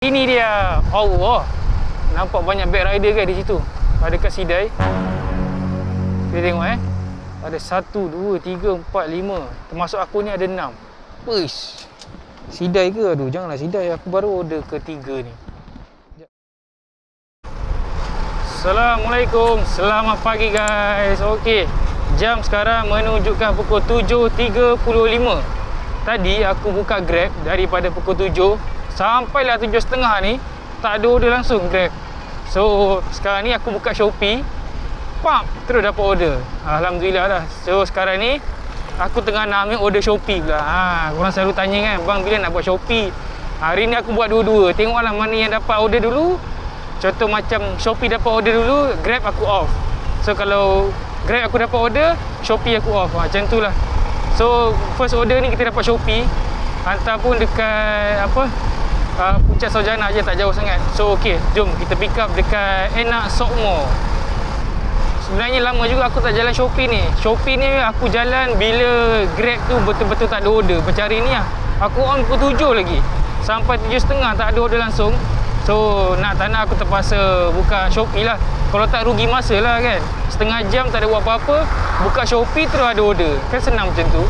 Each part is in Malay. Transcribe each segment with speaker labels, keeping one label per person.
Speaker 1: Ini dia. Allah. Nampak banyak bike rider kan di situ. Ada kat Sidai. Kita tengok Ada 1, 2, 3, 4, 5. Termasuk aku ni ada 6. Push. Sidai ke? Aduh, janganlah Sidai. Aku baru order ketiga ni. Assalamualaikum. Selamat pagi guys. Okey. Jam sekarang menunjukkan pukul 7.35. Tadi aku buka Grab daripada pukul 7 sampailah 7.30 ni tak ada order langsung Grab. So sekarang ni aku buka Shopee, pam, terus dapat order. Alhamdulillah dah. So sekarang ni aku tengah nak ambil order Shopee pula. Korang selalu tanya kan, bang bila nak buat Shopee? Hari ni aku buat dua-dua. Tengoklah mana yang dapat order dulu. Contoh macam Shopee dapat order dulu, Grab aku off. So kalau Grab aku dapat order, Shopee aku off. Macam tu lah. So first order ni kita dapat Shopee. Hantar pun dekat Puncak Saujana je, tak jauh sangat. So okey, jom kita pick up dekat Enak Sokmo. Sebenarnya lama juga aku tak jalan Shopee ni. Shopee ni aku jalan bila Grab tu betul-betul tak ada order. Macam hari ni lah, aku on pukul 7 lagi sampai 7.30 tak ada order langsung. So nak tak nak aku terpaksa buka Shopee lah. Kalau tak rugi masa lah kan. Setengah jam tak ada buat apa-apa, buka Shopee terus ada order. Kan senang macam tu.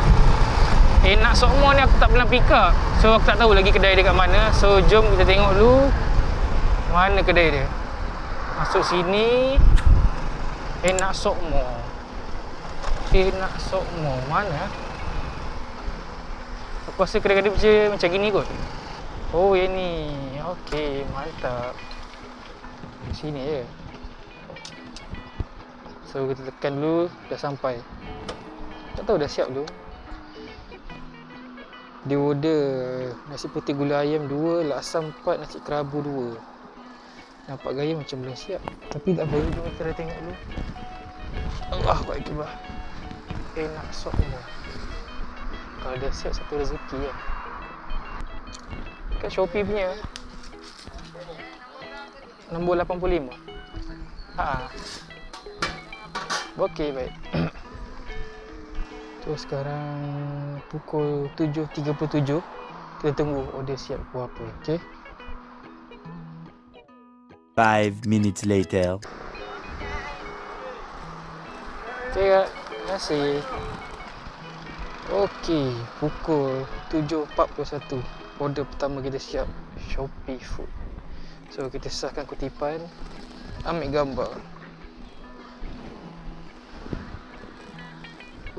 Speaker 1: Enak Sokmo ni aku tak pernah pick up. So aku tak tahu lagi kedai dia kat mana. So jom kita tengok dulu mana kedai dia. Masuk sini. Enak Sokmo. Enak Sokmo mana? Aku rasa kedai-kedai macam gini kot. Oh yang ni. Okey, mantap. Sini je. So kita tekan dulu. Dah sampai. Tak tahu dah siap dulu. Dia order nasi putih gula ayam 2, laksa 4, nasi kerabu 2. Nampak gaya macam belum siap. Tapi tak apa, jom kita tengok dulu. Allahu Akbar. Enak Sokmo. Kalau dah siap satu rezeki kan. Kat Shopee punya nombor 85. Okey, baik. So sekarang pukul 7.37. Kita tunggu order siap buat apa. Okay.
Speaker 2: 5 minutes later.
Speaker 1: Okay kak, terima kasih. Okay, pukul 7.41. Order pertama kita siap. Shopee Food. So kita sahkan kutipan, ambil gambar.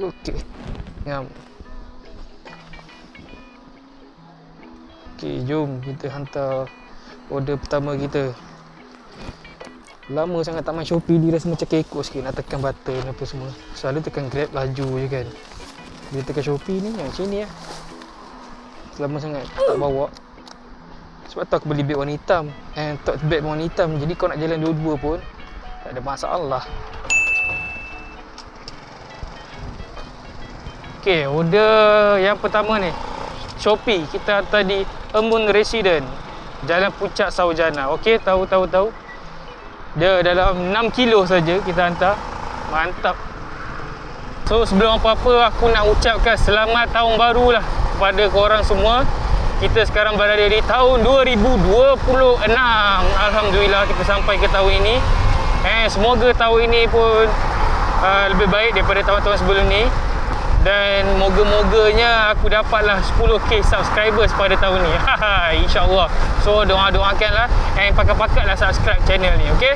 Speaker 1: Okey. Ngam. Okey, jom kita hantar order pertama kita. Lama sangat tak main Shopee, dia rasa macam kekok sikit nak tekan button apa semua. Selalu tekan Grab laju je kan. Bila tekan Shopee ni macam ni lah. Lama sangat tak bawa. Sebab tu aku beli beg warna hitam. Tote bag warna hitam. Jadi kau nak jalan dua-dua pun tak ada masalah. Okey, order yang pertama ni Shopee, kita hantar di Embun Resident, Jalan Puncak Saujana. Okey, tahu. Dia dalam 6 kilo saja kita hantar. Mantap. So sebelum apa-apa aku nak ucapkan selamat tahun baru lah kepada korang semua. Kita sekarang berada di tahun 2026. Alhamdulillah kita sampai ke tahun ini. Semoga tahun ini pun lebih baik daripada tahun-tahun sebelum ni. Dan moga-moganya aku dapatlah 10k subscribers pada tahun ni. InsyaAllah. So doa-doakanlah and pakat-pakatlah subscribe channel ni, okey?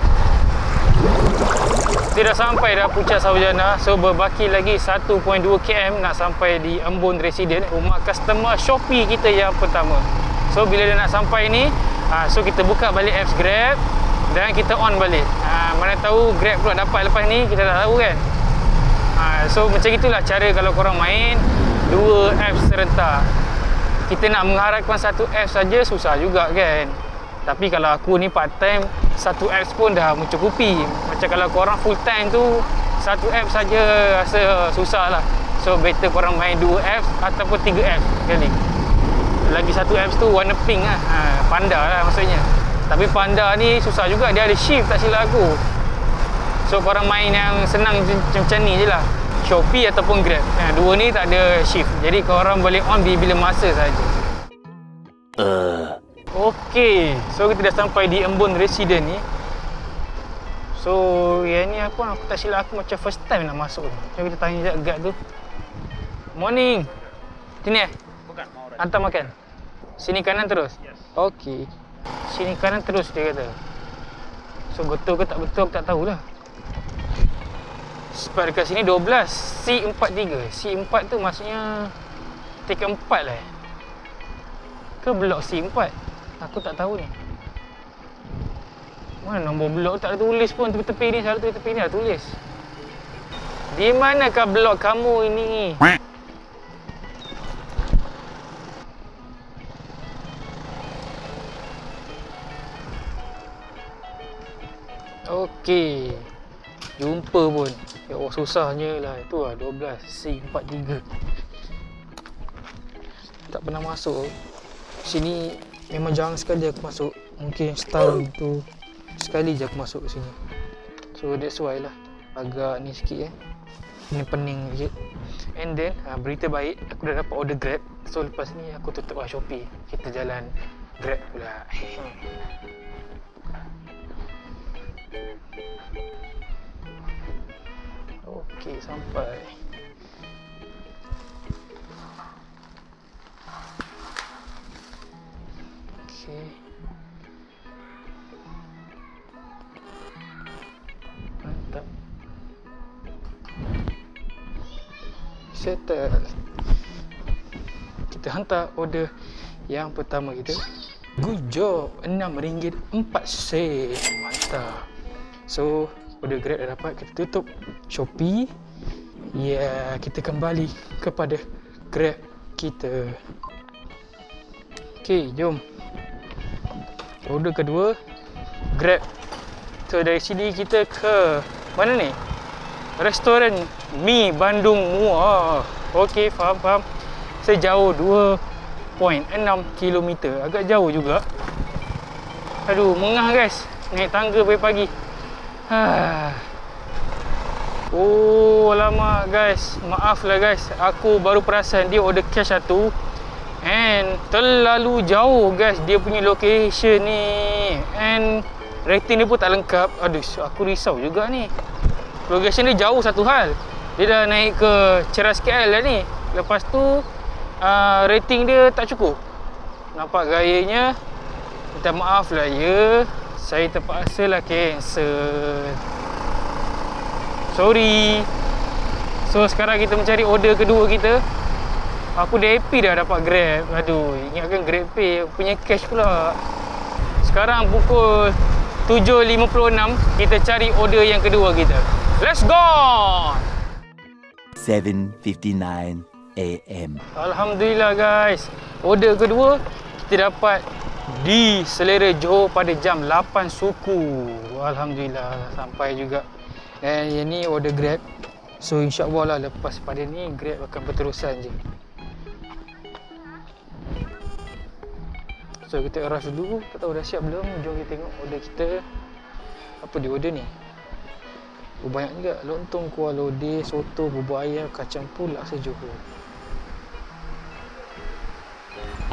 Speaker 1: Kita dah sampai dah Puncak Saujana. So berbaki lagi 1.2 km nak sampai di Embun Resident, rumah customer Shopee kita yang pertama. So bila dah nak sampai ni, so kita buka balik apps Grab dan kita on balik. Mana tahu Grab pula dapat lepas ni, kita tak tahu kan. So macam itulah cara kalau korang main dua apps serentak. Kita nak mengharapkan satu apps saja susah juga kan. Tapi kalau aku ni part time, satu apps pun dah mencukupi. Macam kalau korang full time tu, satu apps saja rasa susah lah. So better korang main dua apps ataupun 3 apps sekali. Lagi satu apps tu warna pink lah, Panda lah maksudnya. Tapi Panda ni susah juga, dia ada shift tak silap aku. So korang main yang senang macam ni je lah, Shopee ataupun Grab. Dua ni tak ada shift. Jadi korang boleh on bila masa saja. Okey, so kita dah sampai di Embun Resident ni. So yang ni apa, aku tak silap aku macam first time nak masuk ni. Jom kita tanya sekejap guard tu. Morning. Sini
Speaker 3: Bukan, mau orang.
Speaker 1: hantar makan. Sini kanan terus?
Speaker 3: Yes.
Speaker 1: Okey. Sini kanan terus dia kata. So betul ke tak betul aku tak tahulah. Sebab dekat sini 12 C43. C4 tu maksudnya tiket 4 lah. Ke blok C4? Aku tak tahu ni. Mana nombor blok tak ada tulis pun, tepi-tepi ni, selalu tepi-tepi ni ada tulis. Di manakah blok kamu ini? Okey. Jumpa pun. Ya Allah, susahnya lah. Itu lah 12 C43. Tak pernah masuk. Sini memang jarang sekali aku masuk. Mungkin setahun tu sekali je aku masuk ke sini. So that's why lah agak ni sikit pening sikit. And then berita baik, aku dah dapat order Grab. So lepas ni aku tutup lah Shopee. Kita jalan Grab pula. Okey, sampai. Okey. Mantap. Settle. Kita hantar order yang pertama kita. Good job. RM6.04. Mantap. So order Grab dah dapat, kita tutup Shopee. Ya, kita kembali kepada Grab kita. Okey, jom. Order kedua Grab. So dari sini kita ke mana ni? Restoran Mi Bandung Muar. Okey, faham. Sejauh 2.6 km. Agak jauh juga. Aduh, mengah guys. Naik tangga pagi-pagi. Oh, alamak guys. Maaf lah guys. Aku baru perasan dia order cash satu. And terlalu jauh guys dia punya location ni. And rating dia pun tak lengkap. Aduh, aku risau juga ni. Location dia jauh satu hal. Dia dah naik ke Ceras KL dah ni. Lepas tu rating dia tak cukup. Nampak gayanya. Minta maaf lah ya. Saya terpaksa lah cancel. Sorry. So sekarang kita mencari order kedua kita. Aku dah happy dah dapat Grab. Aduh, ingatkan Grab Pay punya cash pula. Sekarang pukul 7.56. Kita cari order yang kedua kita. Let's go!
Speaker 2: 7:59 AM.
Speaker 1: Alhamdulillah guys. Order kedua kita dapat di Selera Johor pada jam 8 suku. Alhamdulillah sampai juga. Dan yang ni order Grab. So insya-Allah lah lepas pada ni Grab akan berterusan je. So kita rush dulu. Tak tahu dah siap belum. Jom kita tengok order kita. Apa dia order ni? Oh, banyak juga. Lontong kuah lodeh, soto, bubur ayam, kacang pul, laksa Johor.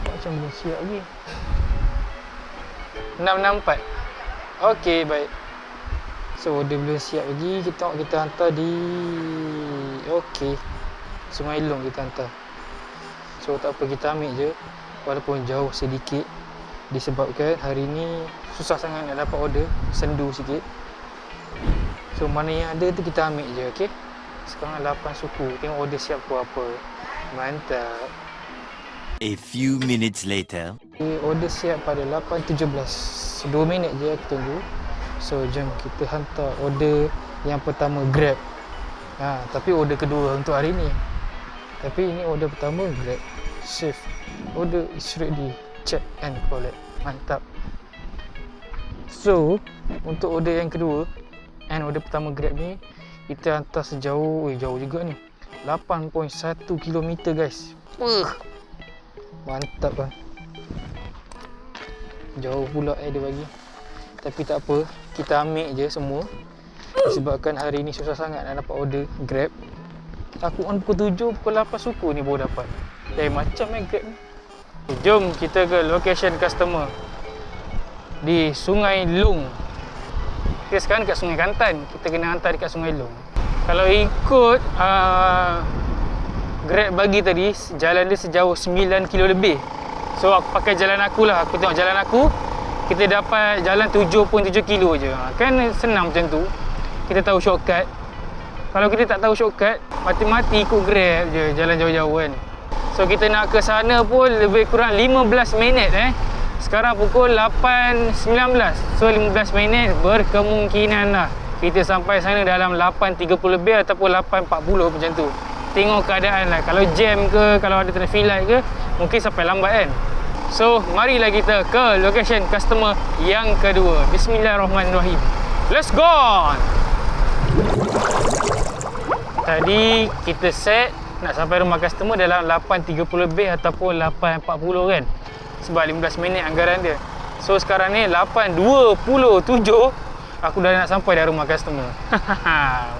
Speaker 1: Macam belum siap lagi. 664. Okey, baik. So order belum siap lagi. Kita tengok kita hantar di okey, Sungai Long kita hantar. So tak apa, kita ambil je. Walaupun jauh sedikit. Disebabkan hari ni susah sangat nak dapat order. Sendu sikit. So mana yang ada tu kita ambil je, okey. Sekarang 8 suku. Tengok order siap ke apa. Mantap.
Speaker 2: A few minutes later.
Speaker 1: Order siap pada 8.17. 2 minit je aku tunggu. So jom kita hantar order yang pertama Grab. Tapi order kedua untuk hari ni. Tapi ini order pertama Grab. Safe. Order is ready. Check and collect. Mantap. So untuk order yang kedua and order pertama Grab ni, kita hantar sejauh, jauh juga ni, 8.1 km guys. Mantap kan. Jauh pula dia bagi. Tapi tak apa, kita ambil je semua. Disebabkan hari ni susah sangat nak dapat order Grab. Aku on pukul 7, pukul 8 suku ni baru dapat. Macam Grab ni. Jom kita ke location customer. di Sungai Long. Kita sekarang dekat Sungai Kantan, kita kena hantar dekat Sungai Long. Kalau ikut Grab bagi tadi, jalan dia sejauh 9 kilo lebih. So aku pakai jalan aku lah, aku tengok jalan aku, kita dapat jalan 7.7 kilo je. Kan senang macam tu. Kita tahu shortcut. Kalau kita tak tahu shortcut, mati-mati ikut Grab je jalan jauh-jauh kan. So kita nak ke sana pun lebih kurang 15 minit Sekarang pukul 8.19. So 15 minit berkemungkinan lah kita sampai sana dalam 8.30 lebih ataupun 8.40 macam tu. Tengok keadaan lah. Kalau jam ke, kalau ada traffic light ke, mungkin sampai lambat kan. So marilah kita ke location customer yang kedua. Bismillahirrahmanirrahim. Let's go! Tadi kita set nak sampai rumah customer dalam 8.30 lebih ataupun 8.40 kan. Sebab 15 minit anggaran dia. So sekarang ni 8.27 aku dah nak sampai dah rumah customer.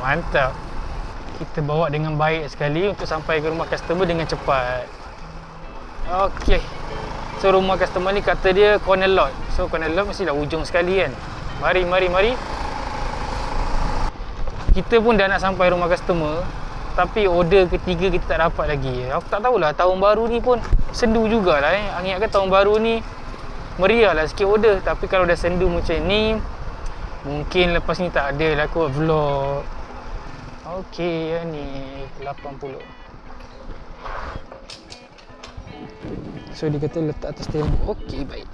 Speaker 1: Mantap. Kita bawa dengan baik sekali untuk sampai ke rumah customer dengan cepat. Okey. So rumah customer ni kata dia corner lot. So corner lot mestilah ujung sekali kan. Mari. Kita pun dah nak sampai rumah customer, tapi order ketiga kita tak dapat lagi. Aku tak tahulah, tahun baru ni pun sendu jugalah Angin kan tahun baru ni meriah lah sikit order. Tapi kalau dah sendu macam ni, mungkin lepas ni tak ada lah aku buat vlog. Okey, ni 80. So dia kata letak atas tembok. Okey, baik.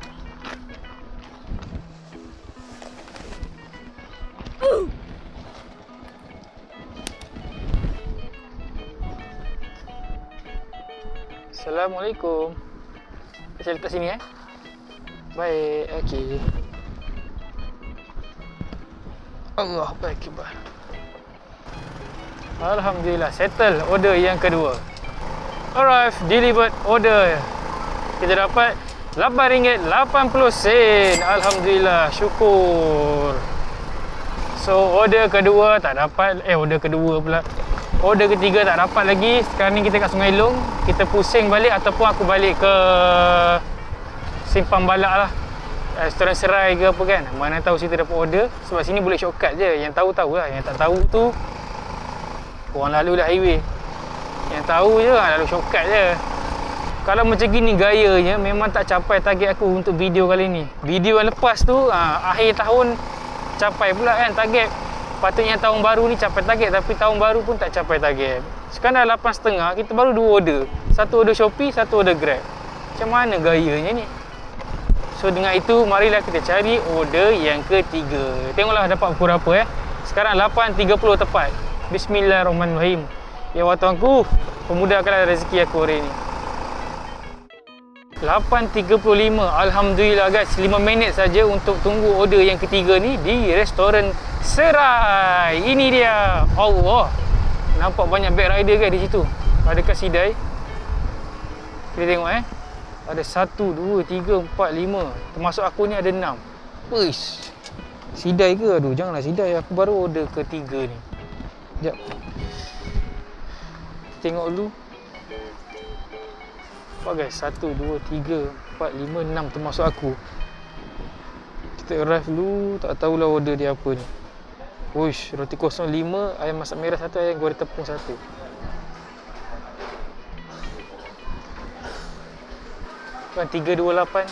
Speaker 1: Assalamualaikum. Saya letak sini Baik, okey. Allah Akbar. Alhamdulillah, settle order yang kedua. Arrive, delivered order. Kita dapat RM8.80. Alhamdulillah, syukur. So order kedua tak dapat. Order kedua pula. Order ketiga tak dapat lagi. Sekarang ni kita kat Sungai Long. Kita pusing balik ataupun aku balik ke Simpang Balak lah, restoran Serai ke apa kan. Mana tahu situ dapat order. Sebab sini boleh shortcut je. Yang tahu-tahu lah. Yang tak tahu tu orang lalu lah highway. Yang tahu je lalu shortcut je. Kalau macam gini gayanya, memang tak capai target aku untuk video kali ni. Video yang lepas tu akhir tahun capai pula kan target. Patutnya tahun baru ni capai target, tapi tahun baru pun tak capai target. Sekarang dah 8.30, kita baru 2 order. Satu order Shopee, satu order Grab. Macam mana gayanya ni? So dengan itu, marilah kita cari order yang ketiga. Tengoklah dapat pukul berapa Sekarang 8.30 tepat. Bismillahirrahmanirrahim. Ya Allah Tuanku, pemudahkanlah rezeki aku hari ni. 8.35. Alhamdulillah guys, 5 minit saja untuk tunggu order yang ketiga ni di restoran Serai. Ini dia. Allah. Nampak banyak bag rider guys di situ. Ada kat Sidai. Kita tengok Ada 1, 2, 3, 4, 5. Termasuk aku ni ada 6. Uish. Sidai ke? Aduh, janganlah Sidai. Aku baru order ketiga ni. Sekejap. Tengok dulu. Nampak guys, 1, 2, 3, 4, 5, 6 termasuk aku. Kita arrive dulu, tak tahulah order dia apa ni. Uish, roti kosong 5, ayam masak merah 1, ayam goreng tepung 1. Kan 328.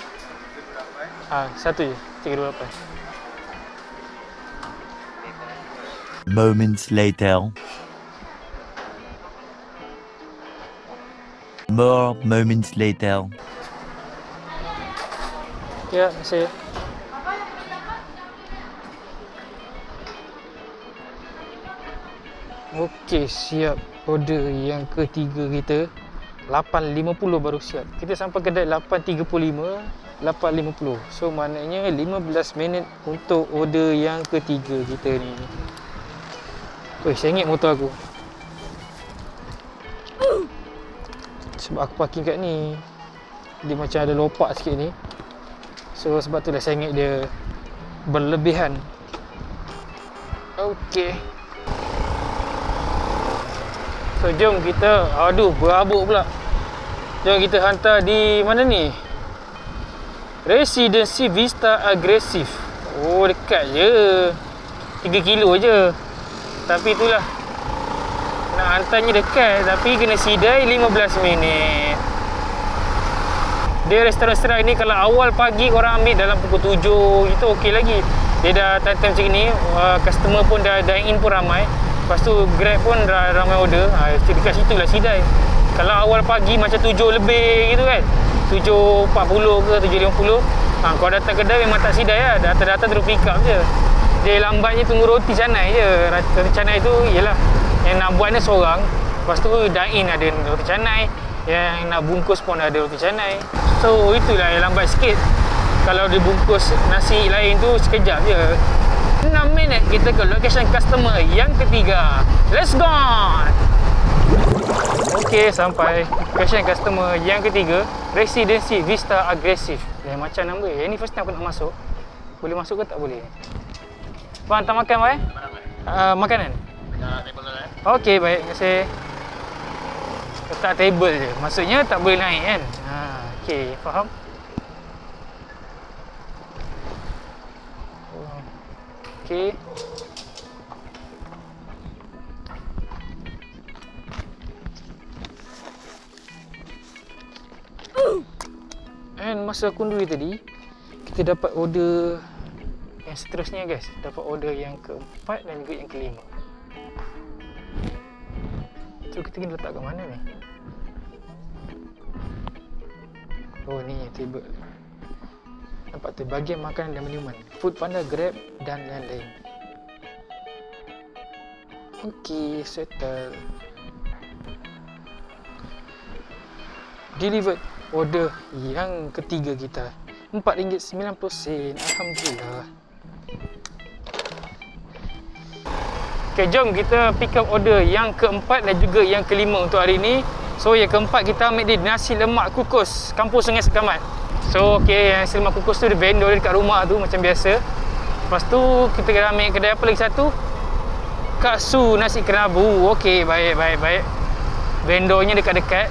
Speaker 1: Satu je, 328.
Speaker 2: Moments later. More moments later.
Speaker 1: Ya, saya. Okey, siap. Order yang ketiga kita 8.50 baru siap. Kita sampai kedai 8.35, 8.50. So maknanya 15 minit untuk order yang ketiga kita ni. Weh, sengit motor aku. Sebab aku parking kat ni, dia macam ada lopak sikit ni. So sebab tu dah sengit dia berlebihan. Okey. So jom kita, aduh berabuk pula. Jom kita hantar di mana ni? Residency Vista Aggressive. Oh, dekat je. 3 kilo je. Tapi itulah, nak hantarnya dekat, tapi kena sidai 15 minit. Dia restoran-restoran ni kalau awal pagi korang ambil dalam pukul 7, itu okey lagi. Dia dah time-time macam ni, customer pun dah dine in pun ramai. Lepas tu Grab pun dah ramai order. Dekat situ lah sidai. Kalau awal pagi macam 7 lebih gitu kan, 7.40 ke 7.50, kau datang kedai memang tak sidai lah. Datang-datang terus pick up je. Dia lambatnya tunggu roti canai je. Roti canai tu ialah yang nak buat ni seorang. Lepas tu dine in ada roti canai, yang nak bungkus pun ada roti canai. So itulah yang lambat sikit. Kalau dia bungkus nasi lain tu sekejap je. 6 minit kita ke location customer yang ketiga. Let's go! Okey, sampai location customer yang ketiga, Residency Vista Aggressive. Macam nama yang ni first time aku nak masuk. Boleh masuk ke tak boleh? Bang, hantar makan bang? Makanan?
Speaker 3: Table lah.
Speaker 1: Okey, baik. Terima kasih. Letak table je. Maksudnya tak boleh naik kan? Okey, faham? Okey. And masa aku dulu tadi, kita dapat order yang seterusnya guys. Dapat order yang keempat dan juga yang kelima. So kita kena letak kat mana ni? Oh ni table. Nampak tu bahagian makanan dan minuman. Foodpanda, Grab dan lain-lain. Okey, settle. Delivered order yang ketiga kita. RM4.90. Alhamdulillah. Okay, jom kita pick up order yang keempat dan juga yang kelima untuk hari ni. So yang keempat kita ambil di nasi lemak kukus Kampung Sungai Sekamat. So okay, yang nasi lemak kukus tu dia vendor dia dekat rumah tu macam biasa. Lepas tu kita ambil kedai apa lagi satu? Katsu nasi kerabu. Okay, baik. Vendornya dekat-dekat.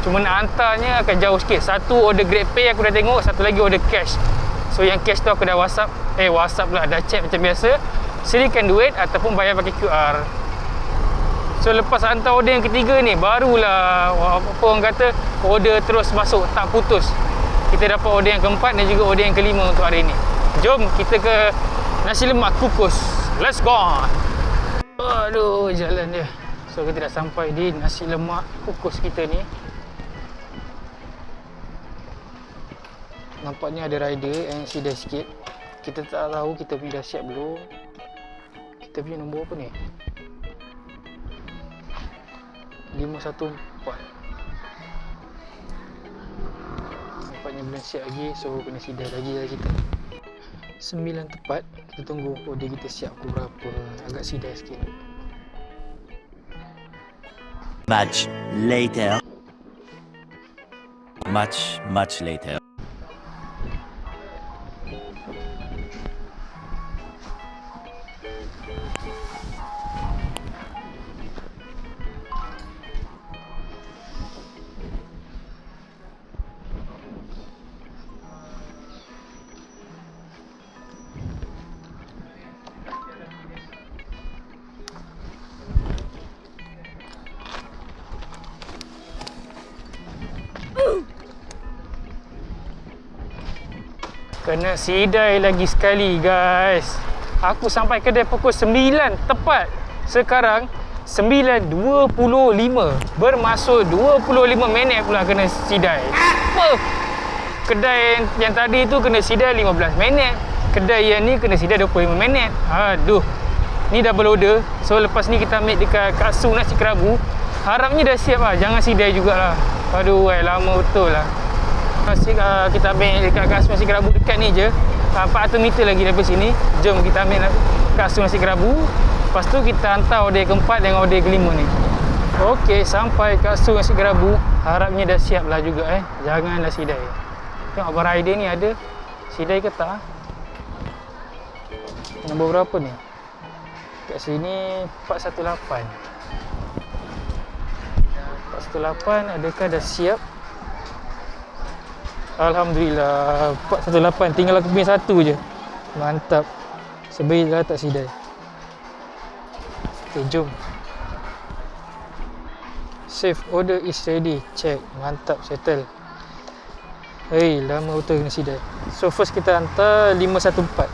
Speaker 1: Cuma nak hantarnya akan jauh sikit. Satu order GrabPay aku dah tengok, satu lagi order cash. So yang cash tu aku dah WhatsApp pula, dah chat macam biasa. Sediakan duit ataupun bayar pakai QR. So lepas hantar order yang ketiga ni, barulah apa orang kata, order terus masuk, tak putus. Kita dapat order yang keempat dan juga order yang kelima untuk hari ni. Jom kita ke nasi lemak kukus. Let's go. Aduh, jalan dia. So kita dah sampai di nasi lemak kukus kita ni. Nampaknya ada rider yang sidai sikit. Kita tak tahu kita punya dah siap belum. Kita punya nombor apa ni? 514. Nampaknya belum siap lagi. So kena sidai lagi lah kita. 9 tepat. Kita tunggu order kita siap pukul berapa. Agak sidai sikit.
Speaker 2: Much later. Much later.
Speaker 1: Kena sidai lagi sekali guys. Aku sampai kedai pukul 9 tepat. Sekarang 9.25. Bermaksud 25 minit pula kena sidai. Apa? Kedai yang tadi tu kena sidai 15 minit. Kedai yang ni kena sidai 25 minit. Aduh. Ni double order. So lepas ni kita ambil dekat Katsu nasi kerabu. Harapnya dah siap lah. Jangan sidai jugalah. Aduh, lama betul lah. Kita ambil dekat Katsu nasi kerabu dekat ni je. 400 meter lagi daripada sini. Jom kita ambil Katsu nasi kerabu. Lepas tu kita hantar order keempat dan order kelima ni. Okey, sampai Katsu nasi kerabu. Harapnya dah siap lah juga Janganlah sidai. Tengok abang rider ni ada sidai ke tak? Nombor berapa ni? Kat sini 418. 418 adakah dah siap? Alhamdulillah 418, tinggal aku punya satu je. Mantap. Sebaiklah tak sidai. Okay, jom. Save order is ready. Check. Mantap, settle. Hei, lama betul kena sidai. So first kita hantar 514.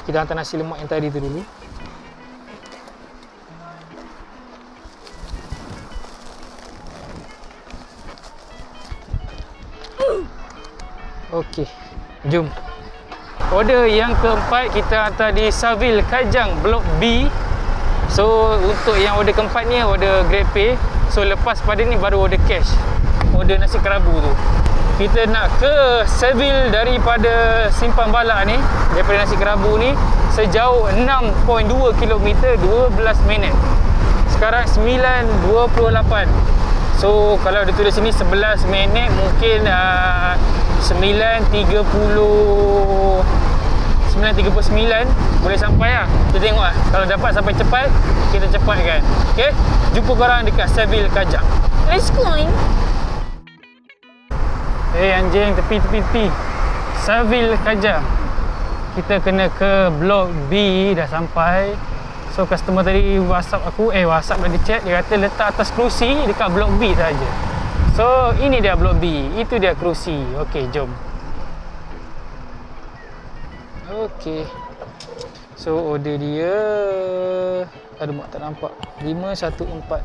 Speaker 1: Kita hantar nasi lemak yang tadi tu dulu. Okey, jom. Order yang keempat kita hantar di Saville Kajang Blok B. So untuk yang order keempat ni order GrabPay. So lepas pada ni baru order cash. Order nasi kerabu tu. Kita nak ke Saville daripada Simpang Balak ni, daripada nasi kerabu ni sejauh 6.2 km 12 minit. Sekarang 9.28. So kalau dia tulis sini 11 minit, mungkin 9.39 boleh sampai lah. Kita tengok lah. Kalau dapat sampai cepat, kita cepatkan. Okay, jumpa korang dekat Saville Kajang. Let's go. Anjing, tepi. Saville Kajang. Kita kena ke Blok B, dah sampai. So customer tadi WhatsApp aku, WhatsApp dah dia chat, dia kata letak atas kerusi dekat Blok B saja. So ini dia Blok B, itu dia kerusi. Okey, jom. Okey. So order dia, aduh mak tak nampak. 514.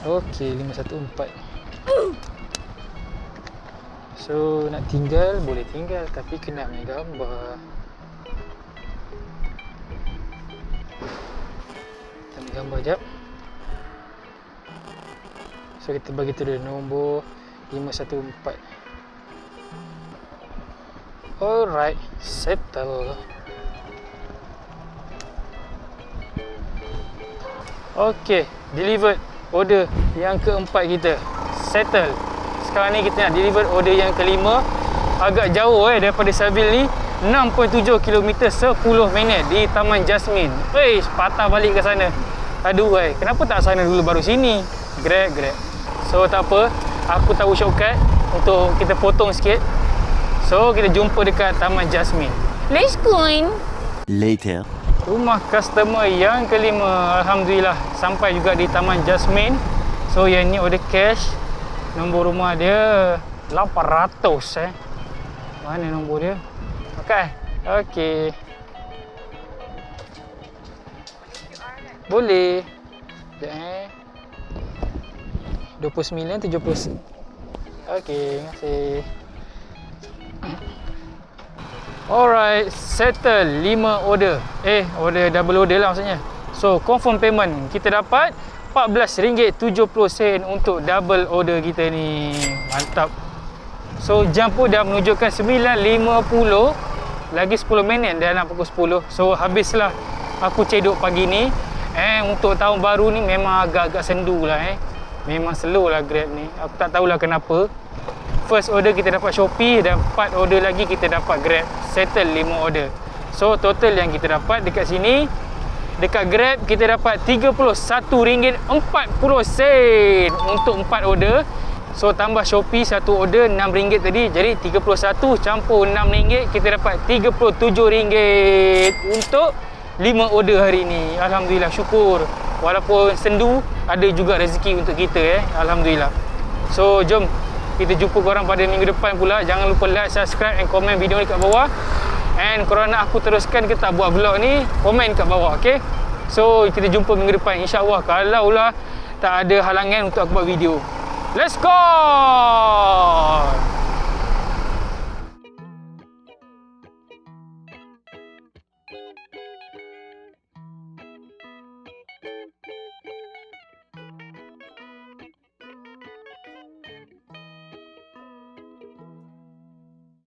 Speaker 1: Okey, 514. So nak tinggal boleh tinggal, tapi kena ambil gambar. Ambil gambar jap. So kita bagi tu dia nombor 514. Alright, settle. Okay, delivered order yang keempat kita. Settle. Sekarang ni kita nak deliver order yang kelima. Agak jauh daripada Saville ni, 6.7 km 10 minit di Taman Jasmine. Patah balik ke sana. Aduh kenapa tak sana dulu baru sini? Grab. So tak apa, aku tahu shortcut untuk kita potong sikit. So kita jumpa dekat Taman Jasmine. Let's go.
Speaker 2: Later.
Speaker 1: Rumah customer yang kelima. Alhamdulillah sampai juga di Taman Jasmine. So yang ni order cash. Nombor rumah dia 800 Mana nombor dia? Okey. Boleh. 29 70. Okey, terima kasih. Alright, settle 5 order. Order double order lah maksudnya. So confirm payment. Kita dapat RM14.70 untuk double order kita ni. Mantap. So jam pun dah menunjukkan 9.50. Lagi 10 minit dah nak pukul 10. So habislah aku cedok pagi ni. Untuk tahun baru ni memang agak-agak sendu lah Memang slow lah Grab ni. Aku tak tahulah kenapa. First order kita dapat Shopee dan 4 order lagi kita dapat Grab. Settle 5 order. So total yang kita dapat dekat sini, dekat Grab kita dapat RM31.40 untuk 4 order. So tambah Shopee 1 order RM6 tadi, jadi 31 campur RM6 kita dapat RM37 untuk 5 order hari ni. Alhamdulillah, syukur. Walaupun sendu, ada juga rezeki untuk kita Alhamdulillah. So jom kita jumpa korang pada minggu depan pula. Jangan lupa like, subscribe and komen video ni kat bawah. And korang nak aku teruskan ke tak buat vlog ni, komen kat bawah, okay? So kita jumpa minggu depan insya-Allah, kalaulah tak ada halangan untuk aku buat video. Let's go!